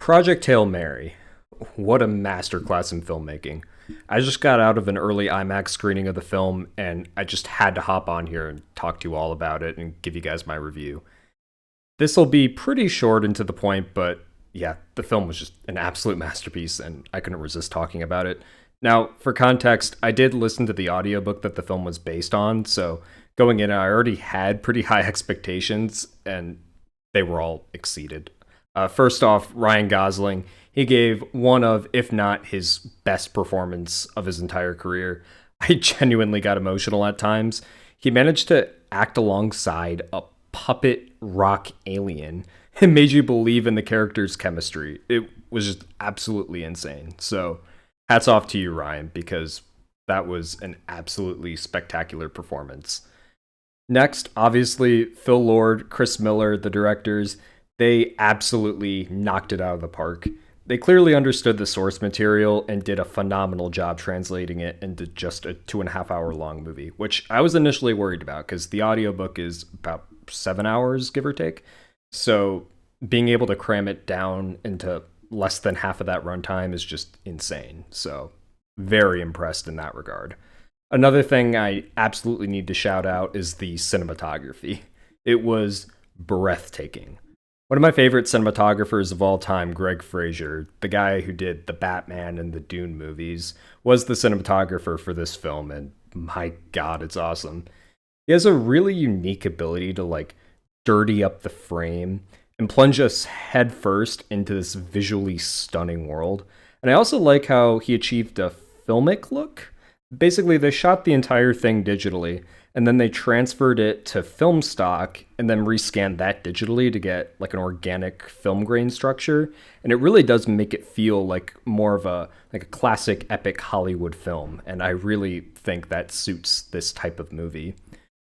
Project Hail Mary. What a masterclass in filmmaking. I just got out of an early IMAX screening of the film, and I just had to hop on here and talk to you all about it and give you guys my review. This will be pretty short and to the point, but yeah, the film was just an absolute masterpiece, and I couldn't resist talking about it. Now, for context, I did listen to the audiobook that the film was based on, so going in, I already had pretty high expectations, and they were all exceeded. First off, Ryan Gosling. He gave one of, if not his best performance of his entire career. I genuinely got emotional at times. He managed to act alongside a puppet rock alien and made you believe in the character's chemistry. It was just absolutely insane. So, hats off to you, Ryan, because that was an absolutely spectacular performance. Next, obviously, Phil Lord, Chris Miller, the directors, they absolutely knocked it out of the park. They clearly understood the source material and did a phenomenal job translating it into just a 2.5 hour long movie, which I was initially worried about because the audiobook is about 7 hours, give or take. So being able to cram it down into less than half of that runtime is just insane. So very impressed in that regard. Another thing I absolutely need to shout out is the cinematography. It was breathtaking. One of my favorite cinematographers of all time, Greg Fraser, the guy who did the Batman and the Dune movies, was the cinematographer for this film, and my god, it's awesome. He has a really unique ability to dirty up the frame and plunge us headfirst into this visually stunning world. And I also like how he achieved a filmic look. Basically, they shot the entire thing digitally, and then they transferred it to film stock and then rescanned that digitally to get an organic film grain structure. And it really does make it feel like more of a classic epic Hollywood film. And I really think that suits this type of movie.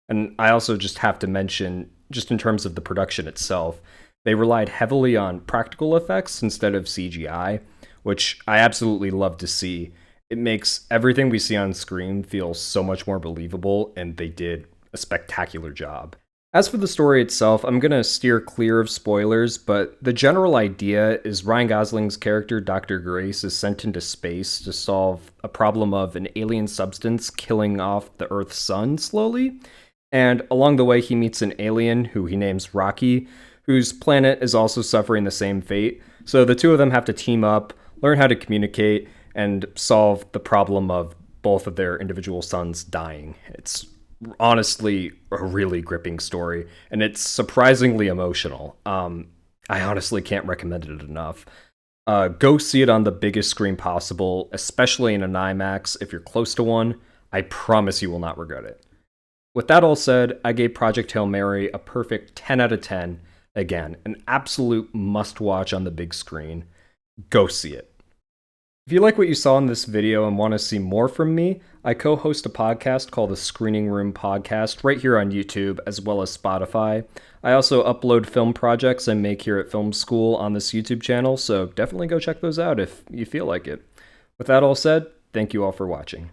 And I also just have to mention, just in terms of the production itself, they relied heavily on practical effects instead of CGI, which I absolutely love to see. It makes everything we see on screen feel so much more believable, and they did a spectacular job. As for the story itself, I'm going to steer clear of spoilers, but the general idea is Ryan Gosling's character, Dr. Grace, is sent into space to solve a problem of an alien substance killing off the Earth's sun slowly. And along the way, he meets an alien who he names Rocky, whose planet is also suffering the same fate. So the two of them have to team up, learn how to communicate, and solve the problem of both of their individual sons dying. It's honestly a really gripping story, and it's surprisingly emotional. I honestly can't recommend it enough. Go see it on the biggest screen possible, especially in an IMAX. If you're close to one, I promise you will not regret it. With that all said, I gave Project Hail Mary a perfect 10 out of 10. Again, an absolute must-watch on the big screen. Go see it. If you like what you saw in this video and want to see more from me, I co-host a podcast called the Screening Room Podcast right here on YouTube as well as Spotify. I also upload film projects I make here at film school on this YouTube channel, so definitely go check those out if you feel like it. With that all said, thank you all for watching.